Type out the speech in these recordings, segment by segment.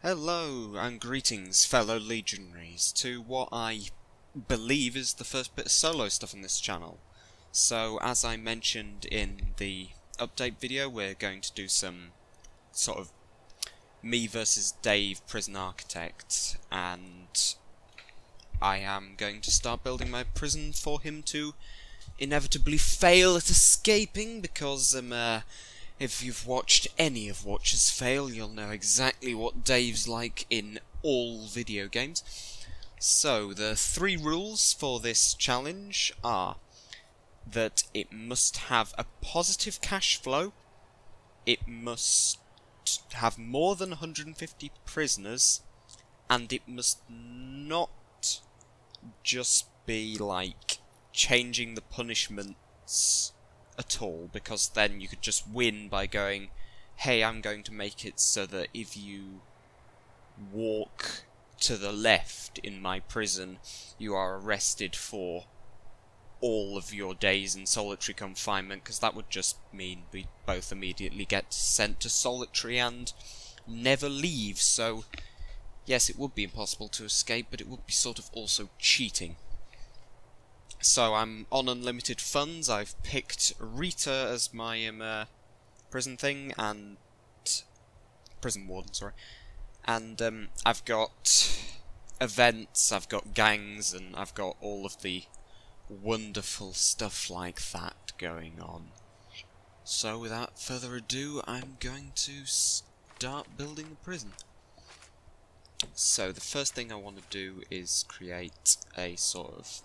Hello and greetings, fellow legionaries, to what I believe is the first bit of solo stuff on this channel. So, as I mentioned in the update video, we're going to do some sort of me versus Dave prison architect, and I am going to start building my prison for him to inevitably fail at escaping, because if you've watched any of Watchers Fail, you'll know exactly what Dave's like in all video games. So, the 3 rules for this challenge are that it must have a positive cash flow, it must have more than 150 prisoners, and it must not just be like changing the punishments at all, because then you could just win by going, hey, I'm going to make it so that if you walk to the left in my prison, you are arrested for all of your days in solitary confinement, because that would just mean we both immediately get sent to solitary and never leave. So yes, it would be impossible to escape, but it would be sort of also cheating. So I'm on unlimited funds. I've picked Rita as my prison thing, and prison warden, sorry. And I've got events, I've got gangs, and I've got all of the wonderful stuff like that going on. So without further ado, I'm going to start building the prison. So the first thing I want to do is create a sort of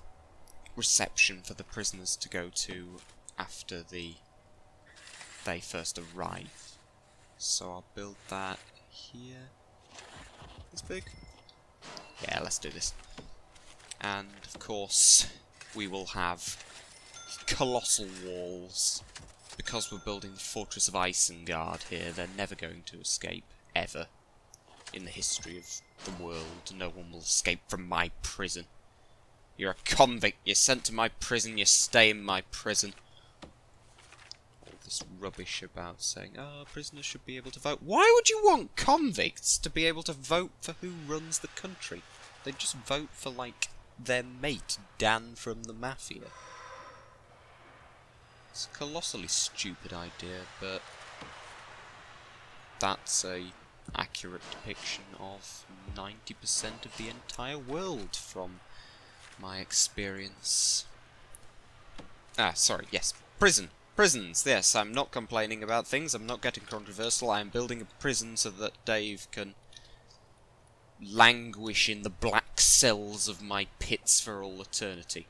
reception for the prisoners to go to after they first arrive. So I'll build that here. This big? Yeah, let's do this. And of course we will have colossal walls, because we're building the Fortress of Isengard here. They're never going to escape, ever, in the history of the world. No one will escape from my prison. You're a convict, you're sent to my prison, you stay in my prison. All this rubbish about saying, oh, prisoners should be able to vote. Why would you want convicts to be able to vote for who runs the country? They just vote for, like, their mate, Dan from the Mafia. It's a colossally stupid idea, but that's a accurate depiction of 90% of the entire world from my experience. Sorry, yes. Prisons, yes, I'm not complaining about things, I'm not getting controversial, I'm building a prison so that Dave can languish in the black cells of my pits for all eternity.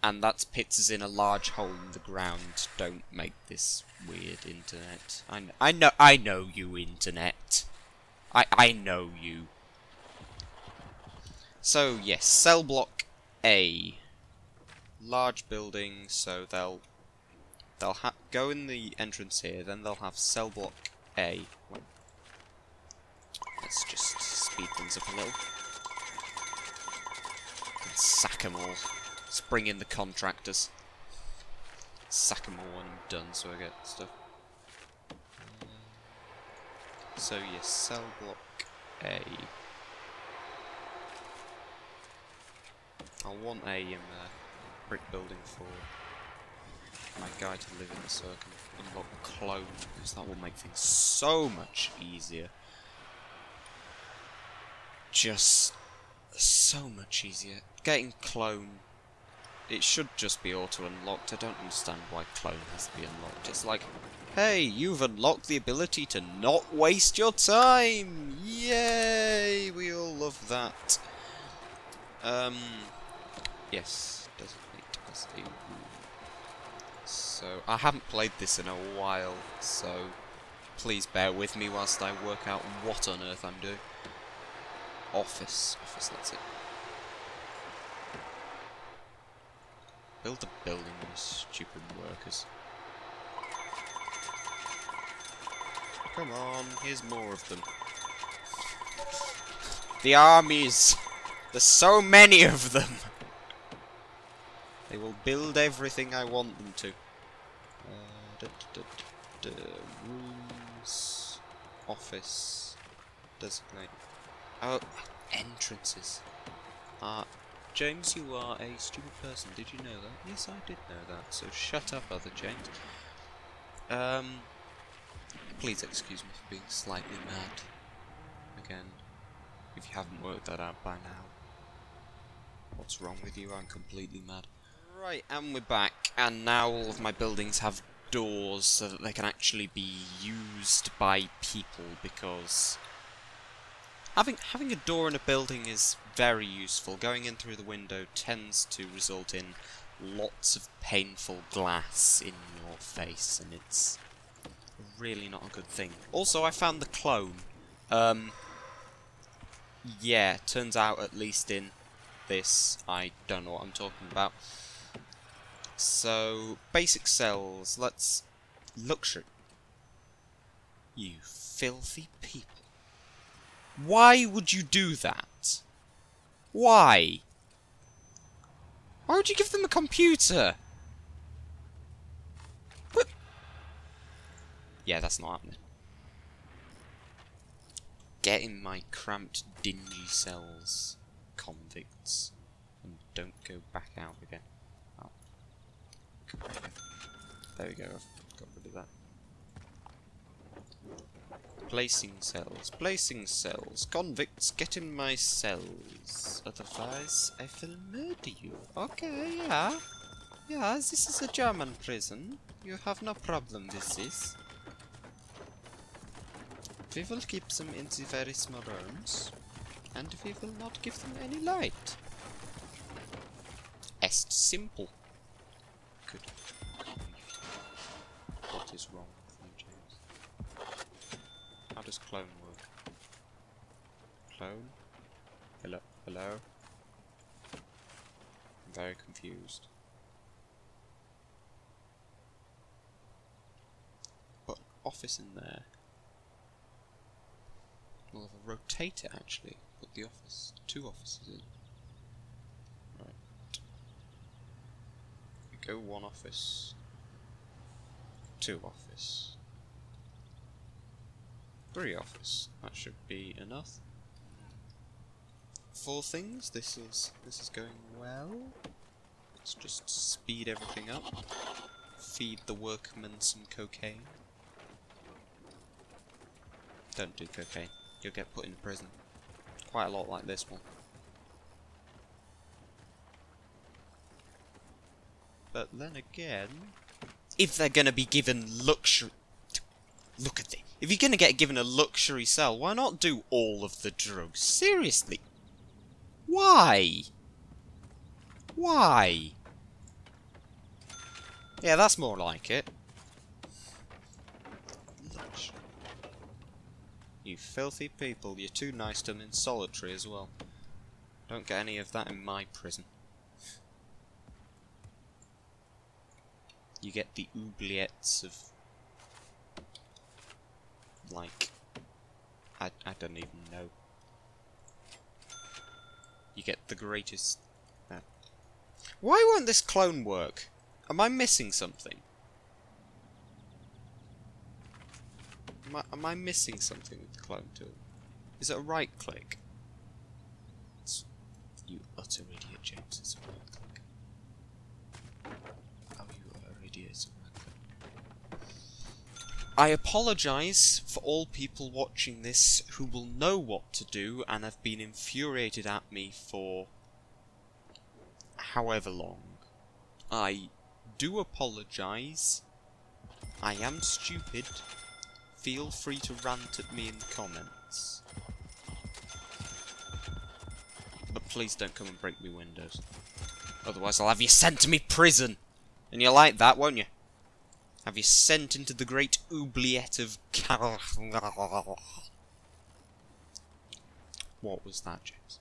And that's pits as in a large hole in the ground. Don't make this weird, internet. I know you, internet. I know you. So yes, cell block A, large building. So they'll go in the entrance here. Then they'll have cell block A. Wait. Let's just speed things up a little. And sack them all. Let's bring in the contractors. Sack them all when I'm done, so I get stuff. So yes, cell block A. I want a brick building for my guy to live in, so I can unlock clone, because that will make things so much easier. Just so much easier. Getting clone, it should just be auto-unlocked. I don't understand why clone has to be unlocked. It's like, hey, you've unlocked the ability to not waste your time! Yay! We all love that. Yes, designate as a room. So, I haven't played this in a while, so please bear with me whilst I work out what on earth I'm doing. Office, that's it. Build a building, you stupid workers. Come on, here's more of them. The armies! There's so many of them! They will build everything I want them to. Rooms. office designate. Oh, entrances. James, you are a stupid person. Did you know that? Yes, I did know that. So shut up, other James. Please excuse me for being slightly mad. Again, if you haven't worked that out by now. What's wrong with you? I'm completely mad. Right, and we're back. And now all of my buildings have doors so that they can actually be used by people, because having a door in a building is very useful. Going in through the window tends to result in lots of painful glass in your face, and it's really not a good thing. Also, I found the clone. Yeah, turns out, at least in this, I don't know what I'm talking about. So, basic cells, let's... Luxury. You filthy people. Why would you do that? Why? Why would you give them a computer? What? Yeah, that's not happening. Get in my cramped, dingy cells, convicts, and don't go back out again. Oh. There we go, I've got rid of that. Placing cells, convicts, get in my cells, otherwise I will murder you. Okay, yeah. Yeah, this is a German prison. You have no problem with this. We will keep them in the very small rooms, and we will not give them any light. Est simple. Good. What is wrong with you, James? How does clone work? Clone? Hello? Hello? I'm very confused. Put an office in there. We'll have a rotator actually. Put the office, 2 offices in. Right. We go 1 office, 2 office, 3 office. That should be enough. 4 things. This is going well. Let's just speed everything up. Feed the workmen some cocaine. Don't do cocaine. You'll get put in prison. Quite a lot like this one. But then again, if they're gonna be given luxury... Look at it. If you're gonna get given a luxury cell, why not do all of the drugs? Seriously. Why? Why? Yeah, that's more like it. Luxury. You filthy people, you're too nice to them in solitary as well. Don't get any of that in my prison. You get the oubliettes of... like... I don't even know. You get the greatest... Why won't this clone work? Am I missing something? Am I missing something with the clone tool? Is it a right click? You utter idiot, James. It's a right click. Oh, you utter idiot. It's a right click. I apologise for all people watching this who will know what to do and have been infuriated at me for however long. I do apologise. I am stupid. Feel free to rant at me in the comments. But please don't come and break me windows. Otherwise I'll have you sent to me prison! And you'll like that, won't you? Have you sent into the great oubliette of... What was that, James?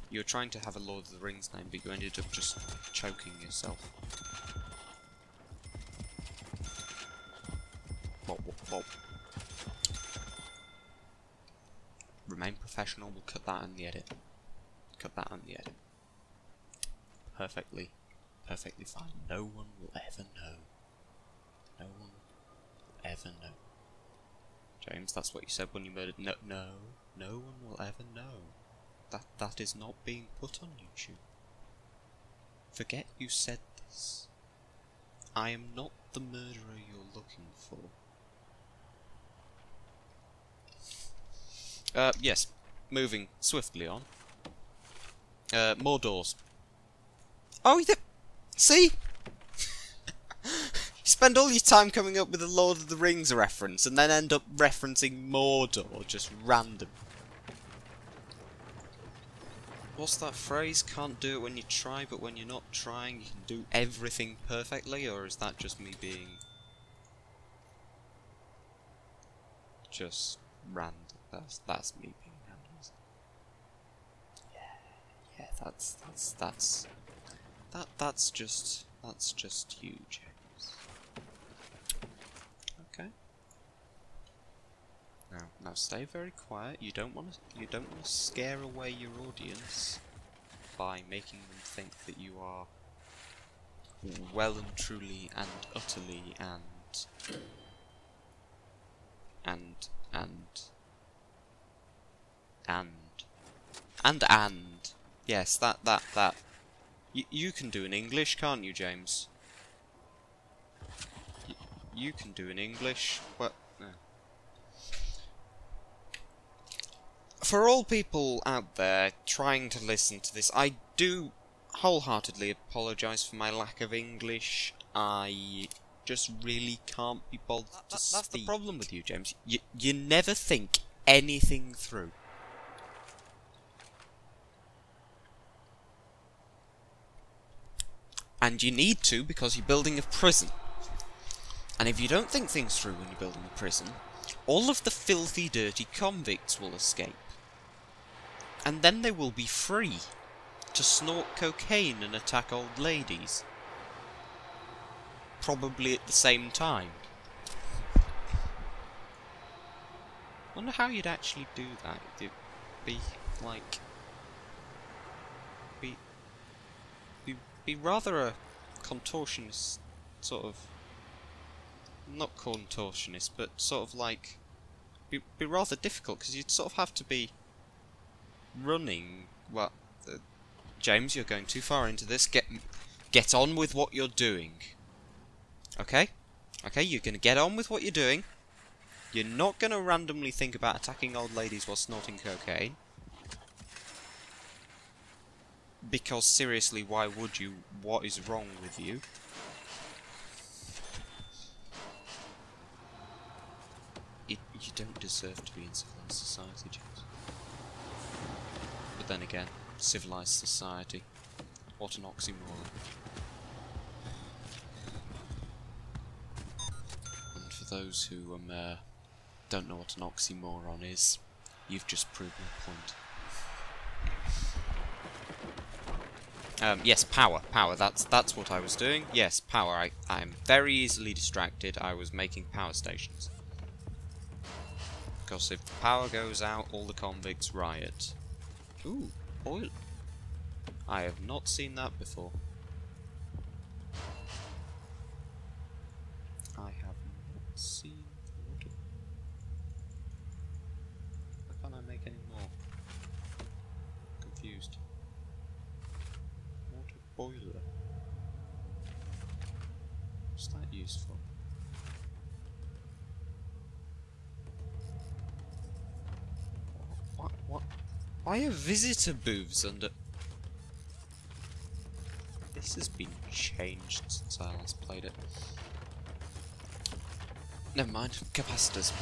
You were trying to have a Lord of the Rings name, but you ended up just choking yourself. Well. Remain professional, we'll cut that in the edit. Cut that in the edit. Perfectly fine. No one will ever know. No one ever know. James, that's what you said when you murdered. No, no one will ever know. That is not being put on YouTube. Forget you said this. I am not the murderer you're looking for. Yes, moving swiftly on. More doors. Oh, see? You spend all your time coming up with a Lord of the Rings reference and then end up referencing Mordor, just random. What's that phrase? Can't do it when you try, but when you're not trying, you can do everything perfectly? Or is that just me being just random? That's me being random. Yeah, that's just you, James. Okay. Now stay very quiet. You don't want to scare away your audience by making them think that you are well and truly and utterly and yes, that you can do in English, can't you, James? You can do in English. Well, no. For all people out there trying to listen to this, I do wholeheartedly apologise for my lack of English. I just really can't be bothered to speak. That's the problem with you, James. You never think anything through. And you need to, because you're building a prison. And if you don't think things through when you're building a prison, all of the filthy, dirty convicts will escape. And then they will be free to snort cocaine and attack old ladies. Probably at the same time. Wonder how you'd actually do that. It'd be like... Be rather a contortionist sort of... Not contortionist, but sort of like... Be rather difficult, because you'd sort of have to be running... Well, James, you're going too far into this. Get on with what you're doing. Okay? Okay, you're going to get on with what you're doing. You're not going to randomly think about attacking old ladies while snorting cocaine. Because seriously, why would you? What is wrong with you? You don't deserve to be in civilized society, James. But then again, civilized society. What an oxymoron. And for those who don't know what an oxymoron is, you've just proved my point. Yes, power, that's what I was doing. Yes, power, I'm very easily distracted. I was making power stations. Because if the power goes out, all the convicts riot. Ooh, oil. I have not seen that before. I have not seen water. Why can't I make any more? Confused. Boiler. What's that used for? What? Why are visitor booths under... This has been changed since I last played it. Never mind. Capacitors.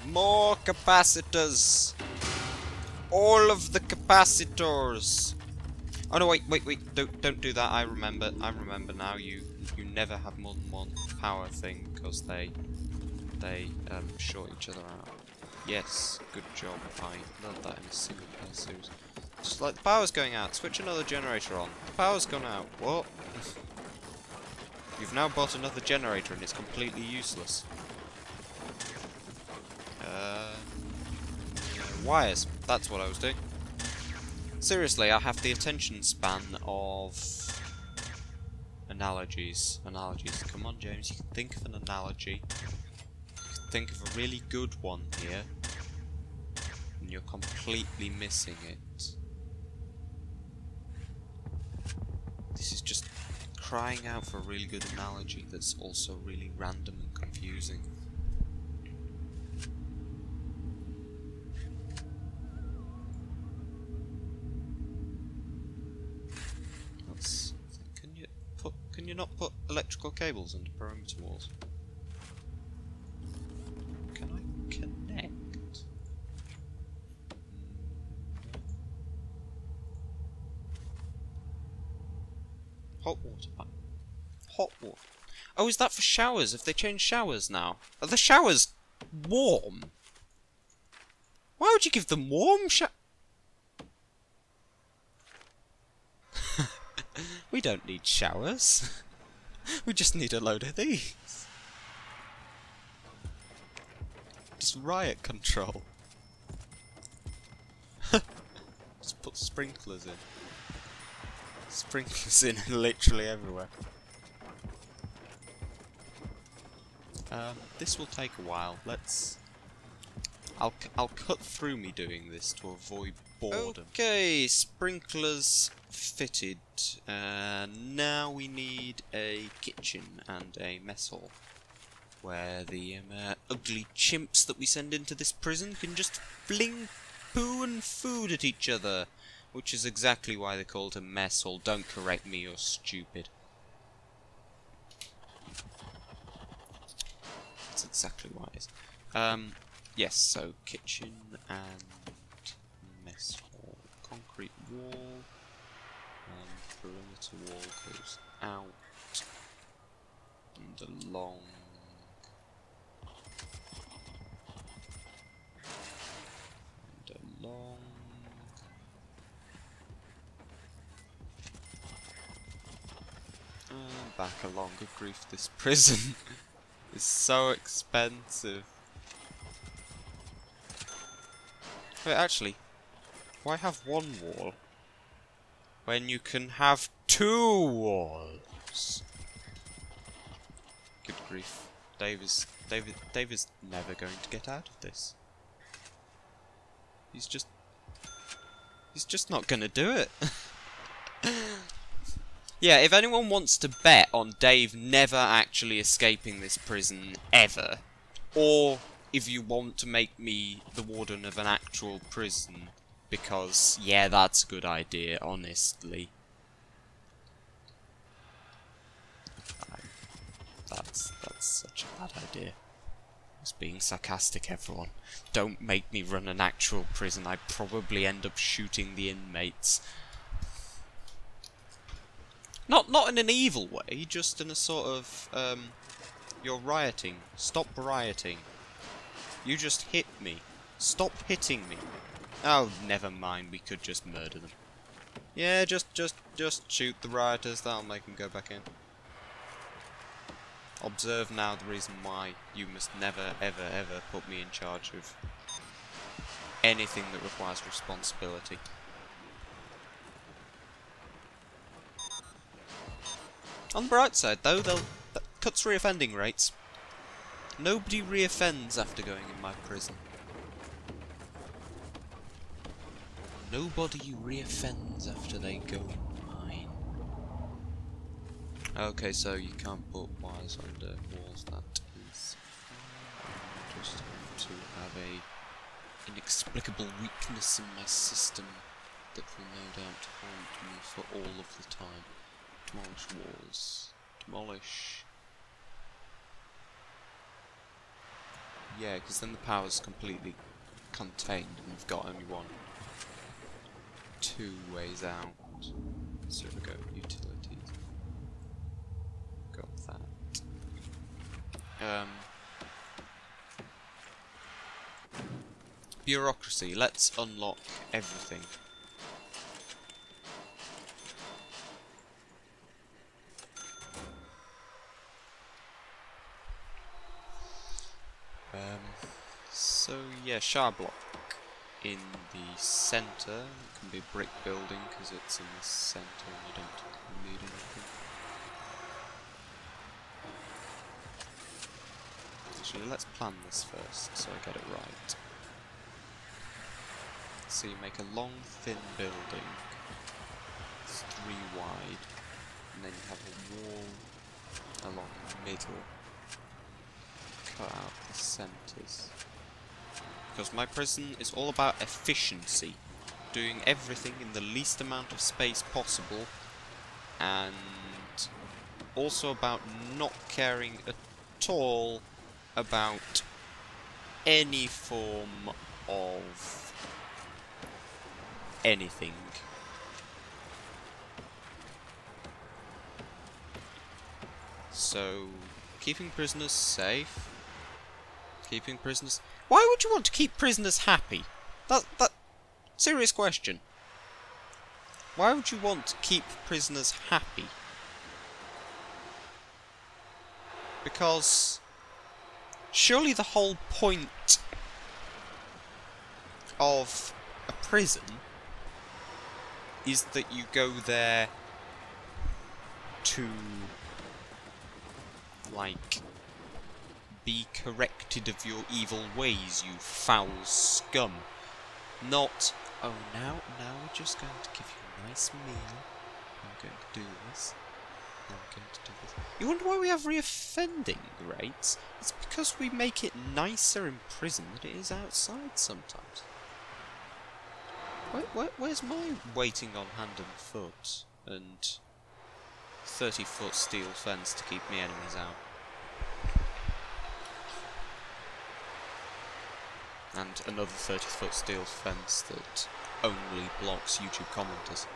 More capacitors! All of the capacitors. Oh no, wait, don't do that. I remember now. You never have more than one power thing because they short each other out. Yes, good job. I learned that in a single player series. Just like the power's going out, switch another generator on. The power's gone out. What? You've now bought another generator and it's completely useless. Wires. That's what I was doing. Seriously, I have the attention span of Analogies. Come on, James, you can think of an analogy. You can think of a really good one here. And you're completely missing it. This is just crying out for a really good analogy that's also really random and confusing. Can you not put electrical cables under perimeter walls? Can I connect? Hot water pipe. Hot water. Oh, is that for showers? Have they changed showers now? Are the showers warm? Why would you give them warm showers? We don't need showers. We just need a load of these. Just riot control. Just put sprinklers in. Sprinklers in literally everywhere. This will take a while. I'll cut through me doing this to avoid boredom. Okay, sprinklers fitted. Now we need a kitchen and a mess hall, where the ugly chimps that we send into this prison can just fling poo and food at each other, which is exactly why they call it a mess hall. Don't correct me, you're stupid. That's exactly why it is. Yes, so kitchen and mess hall. Concrete wall. Perimeter wall goes out and along. And along. And back along. Good grief, this prison is so expensive. Wait, actually, why have one wall when you can have 2 walls? Good grief. Dave is never going to get out of this. He's just not gonna do it. Yeah, if anyone wants to bet on Dave never actually escaping this prison ever, or if you want to make me the warden of an actual prison, because, yeah, that's a good idea, honestly. That's such a bad idea. I was being sarcastic, everyone. Don't make me run an actual prison. I'd probably end up shooting the inmates. Not in an evil way, just in a sort of, you're rioting. Stop rioting. You just hit me. Stop hitting me. Oh, never mind, we could just murder them. Yeah, just shoot the rioters, that'll make them go back in. Observe now the reason why you must never, ever, ever put me in charge of anything that requires responsibility. On the bright side, though, that cuts reoffending rates. Nobody reoffends after going in my prison. Nobody reoffends after they go in mine. Okay, so you can't put wires under walls. That is fine. I just have to have a inexplicable weakness in my system that will no doubt haunt me for all of the time. Demolish walls. Demolish. Yeah, because then the power's completely contained and we've got only 2 ways out. So we go utilities. Got that. Bureaucracy. Let's unlock everything. So yeah, shower block in the centre. It can be a brick building because it's in the centre and you don't need anything. Actually, let's plan this first, so I get it right. So you make a long, thin building. It's 3 wide. And then you have a wall along the middle. Cut out the centres. Because my prison is all about efficiency. Doing everything in the least amount of space possible. And also about not caring at all about any form of anything. So, keeping prisoners safe. Keeping prisoners... Why would you want to keep prisoners happy? That... Serious question. Why would you want to keep prisoners happy? Because... surely the whole point of a prison is that you go there to, like, be corrected of your evil ways, you foul scum. Not, oh, now we're just going to give you a nice meal. I'm going to do this. I'm going to do this. You wonder why we have reoffending rates? It's because we make it nicer in prison than it is outside sometimes. Where's my waiting on hand and foot and 30-foot steel fence to keep me enemies out? And another 30-foot steel fence that only blocks YouTube commenters.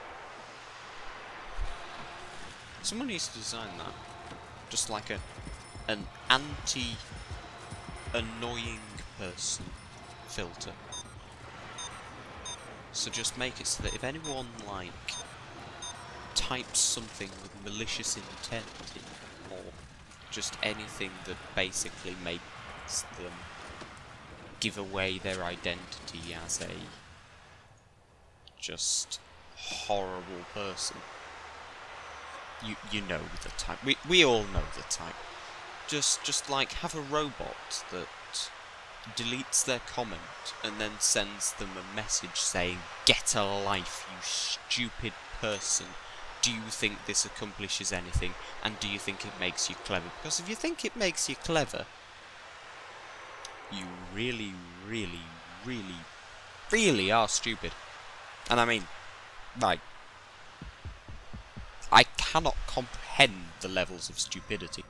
Someone needs to design that. Just like an anti-annoying person filter. So just make it so that if anyone, like, types something with malicious intent in, or just anything that basically makes them give away their identity as a just horrible person. You know the type. We all know the type. Just like have a robot that deletes their comment and then sends them a message saying, "Get a life, you stupid person. Do you think this accomplishes anything? And do you think it makes you clever?" Because if you think it makes you clever, you really, really, really, really are stupid. And I mean, like, I cannot comprehend the levels of stupidity.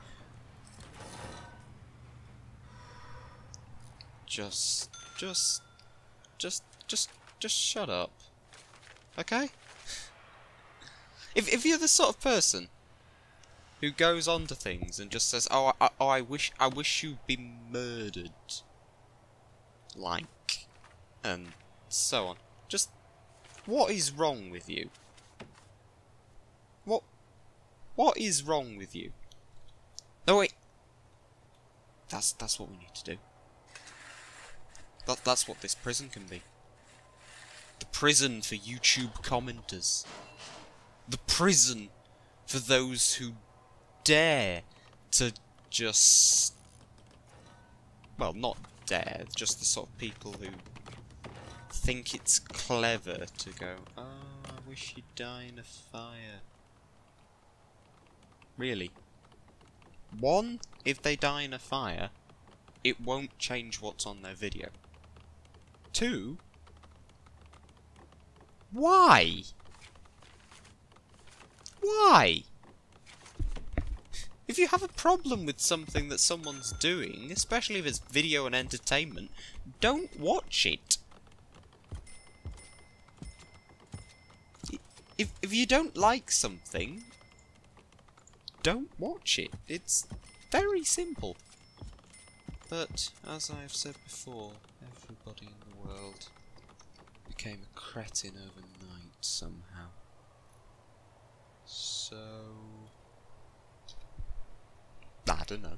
Just shut up. Okay? If you're the sort of person who goes on to things and just says, "Oh, I wish you'd be murdered," like, and so on. Just, what is wrong with you? What is wrong with you? Oh wait, that's what we need to do. That's what this prison can be. The prison for YouTube commenters. The prison for those who dare to just... well, not dare, just the sort of people who think it's clever to go, "Oh, I wish you'd die in a fire." Really? One, if they die in a fire, it won't change what's on their video. Two, why? Why? If you have a problem with something that someone's doing, especially if it's video and entertainment, don't watch it. If you don't like something, don't watch it. It's very simple. But, as I've said before, everybody in the world became a cretin overnight somehow. So... I don't know.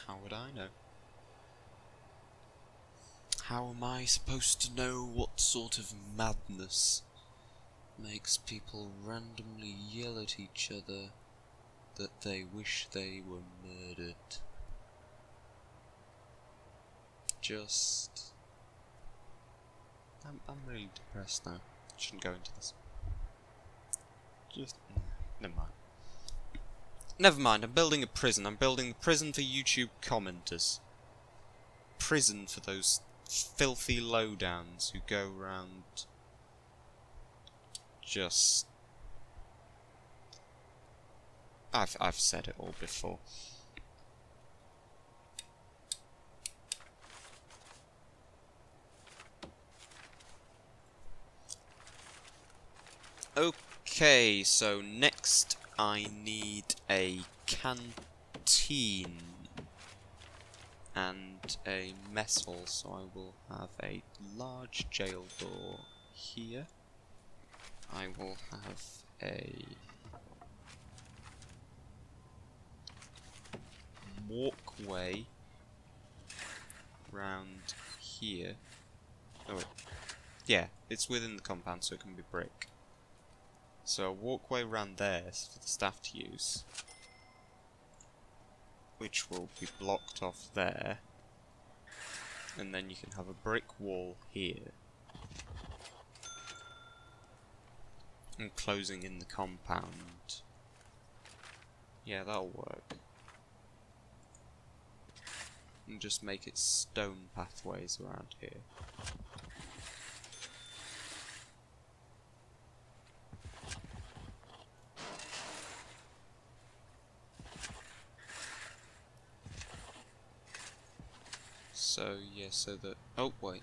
How would I know? How am I supposed to know what sort of madness makes people randomly yell at each other that they wish they were murdered? just... I'm really depressed now. Shouldn't go into this. Just... never mind. Never mind, I'm building a prison. I'm building a prison for YouTube commenters. Prison for those filthy lowdowns who go around just... I've said it all before. Okay, so next I need a canteen and a mess hall, so I will have a large jail door here. I will have a walkway round here. Oh wait. Yeah, it's within the compound, so it can be brick. So a walkway round there for the staff to use, which will be blocked off there, and then you can have a brick wall here, enclosing in the compound. Yeah, that'll work. And just make it stone pathways around here. So, yeah, so that... oh, wait.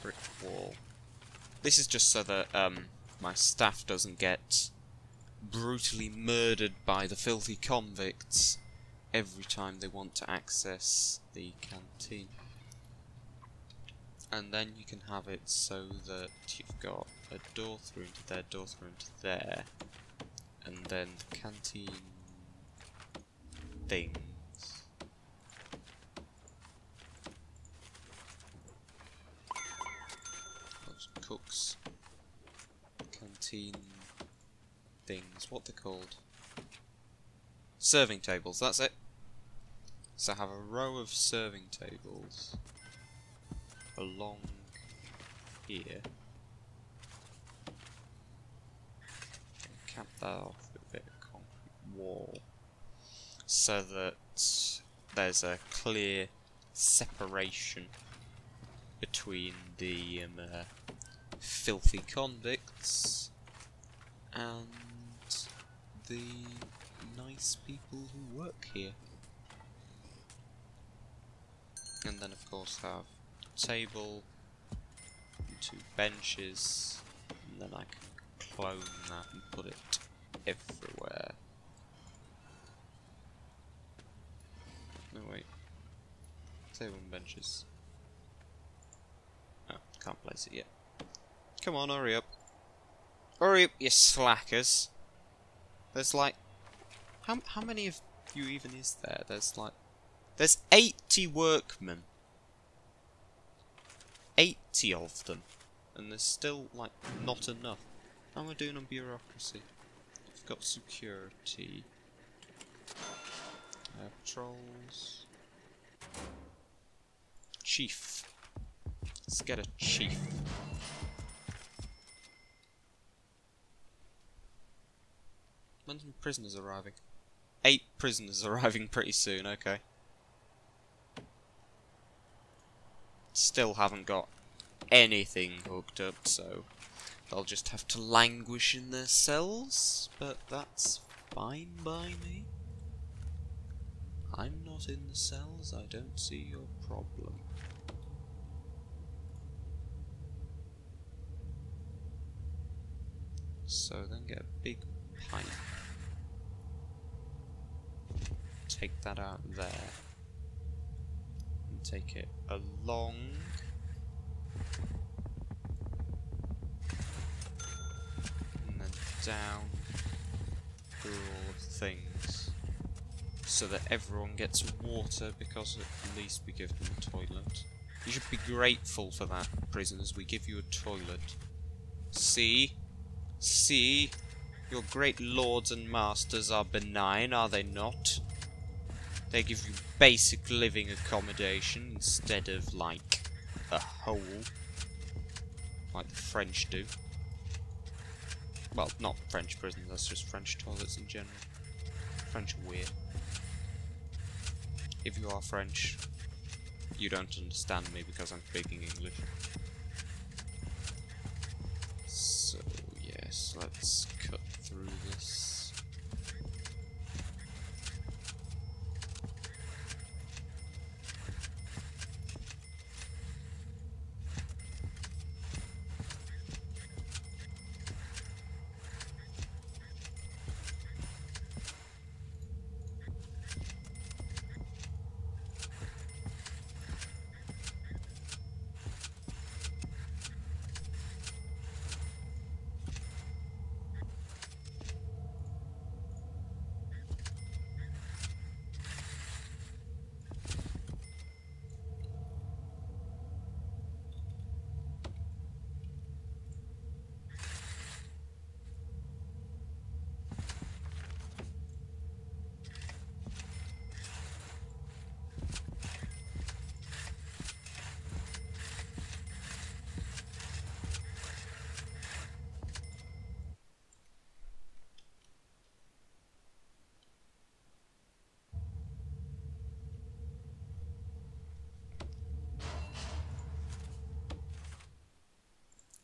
Brick wall. This is just so that, my staff doesn't get brutally murdered by the filthy convicts every time they want to access the canteen. And then you can have it so that you've got a door through into there, door through into there. And then the canteen things. Those cooks. Canteen things. What they're called? Serving tables, that's it. So have a row of serving tables along here. Cap that off with a bit of concrete wall so that there's a clear separation between the filthy convicts and the nice people who work here. And then of course have a table and 2 benches, and then I can clone that and put it everywhere. No wait. Table and benches. Oh, can't place it yet. Come on, hurry up. Hurry up, you slackers. There's like... How many of you even is there? There's 80 workmen. 80 of them. And there's still, like, not enough. How am I doing on bureaucracy? I've got security. Patrols. Chief. Let's get a chief. When's the prisoners arriving? 8 prisoners arriving pretty soon, okay. Still haven't got anything hooked up, so they'll just have to languish in their cells, but that's fine by me. I'm not in the cells, I don't see your problem. So then get a big pipe. Take that out there. And take it along. And then down through all of the things. So that everyone gets water, because at least we give them a toilet. You should be grateful for that, prisoners. We give you a toilet. See? See? Your great lords and masters are benign, are they not? They give you basic living accommodation instead of, like, a hole. Like the French do. Well, not French prisons, that's just French toilets in general. French are weird. If you are French, you don't understand me because I'm speaking English. So, yes, let's cut through this.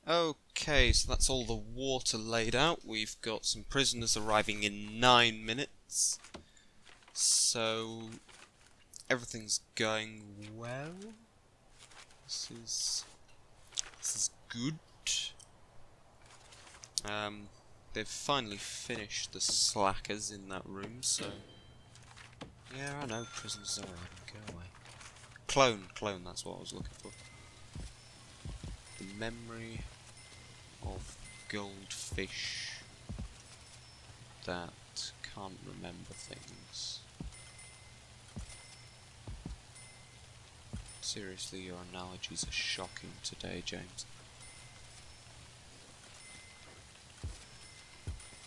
Okay, so that's all the water laid out. We've got some prisoners arriving in 9 minutes. So, everything's going well. This is good. They've finally finished the slackers in that room, so... Yeah, I know, prisoners are arriving, go away. Clone, that's what I was looking for. The memory of goldfish that can't remember things. Seriously, your analogies are shocking today, James.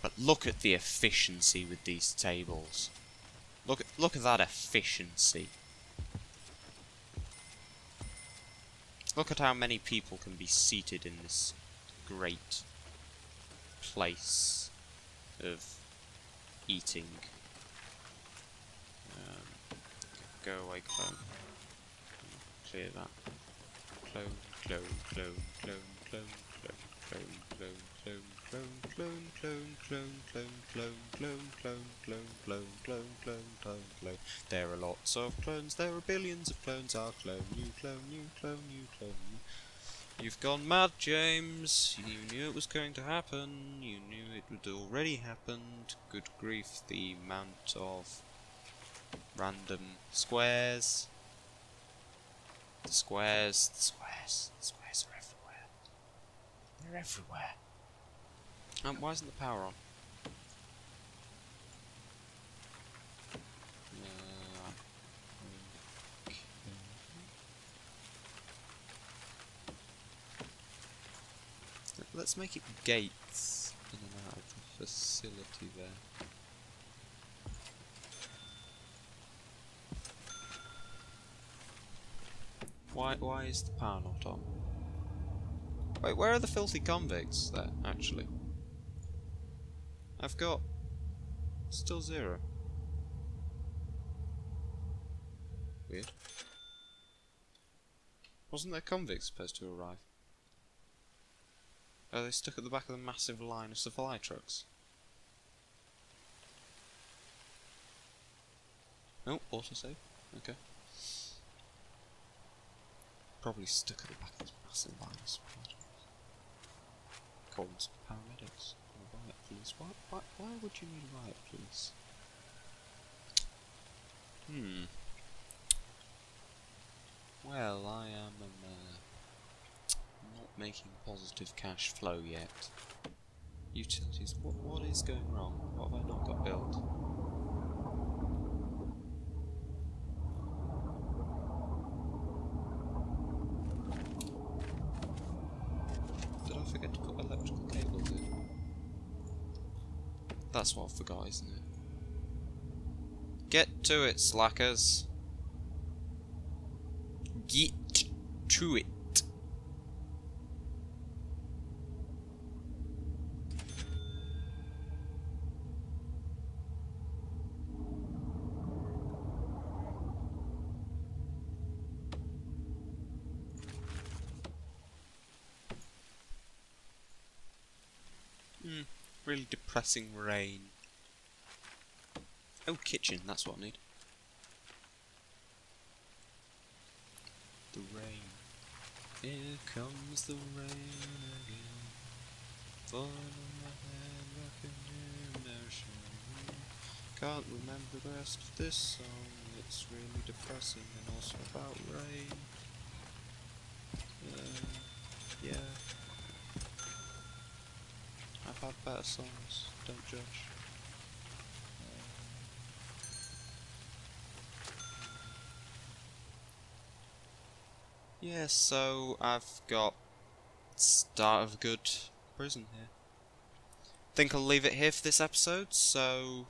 But look at the efficiency with these tables. Look at that efficiency. Look at how many people can be seated in this great place of eating. Go away, clone. Clear that. Clone. There are lots of clones, there are billions of clones. I'll clone you, clone you, clone you, clone you. You've gone mad, James. You knew it was going to happen. You knew it would already happened. Good grief, the amount of random squares. The squares are everywhere. They're everywhere. Why isn't the power on? Okay. Let's make it gates in and out of the facility there. Why is the power not on? Wait, where are the filthy convicts there, actually? I've got... still 0. Weird. Wasn't there convicts supposed to arrive? Are they stuck at the back of the massive line of supply trucks? Oh, autosave. Okay. Probably stuck at the back of this massive line of supply trucks. Calling some paramedics. A riot police. Why would you need a riot police? Well, I am not making positive cash flow yet. Utilities. What is going wrong? What have I not got built? Did I forget to put electrical cables in? That's what I forgot, isn't it? Get to it, slackers. Get to it. Really depressing rain. Oh, kitchen, that's what I need. The rain. Here comes the rain again. Falling on my head like a new emotion. Can't remember the rest of this song. It's really depressing and also about rain. Yeah. I've had better songs, don't judge. Yeah, so I've got start of a good prison here. Think I'll leave it here for this episode, so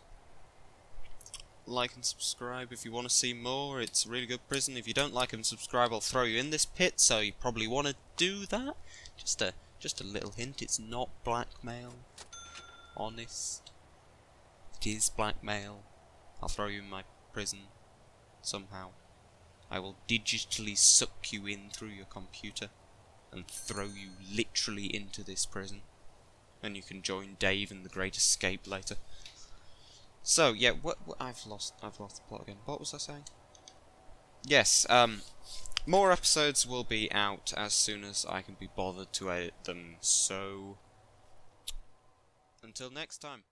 like and subscribe if you want to see more. It's a really good prison. If you don't like and subscribe, I'll throw you in this pit, so you probably want to do that. Just a little hint, it's not blackmail. Honest. It is blackmail. I'll throw you in my prison somehow. I will digitally suck you in through your computer and throw you literally into this prison. And you can join Dave in the Great Escape later. So yeah, what I've lost the plot again. What was I saying? Yes, more episodes will be out as soon as I can be bothered to edit them, so until next time.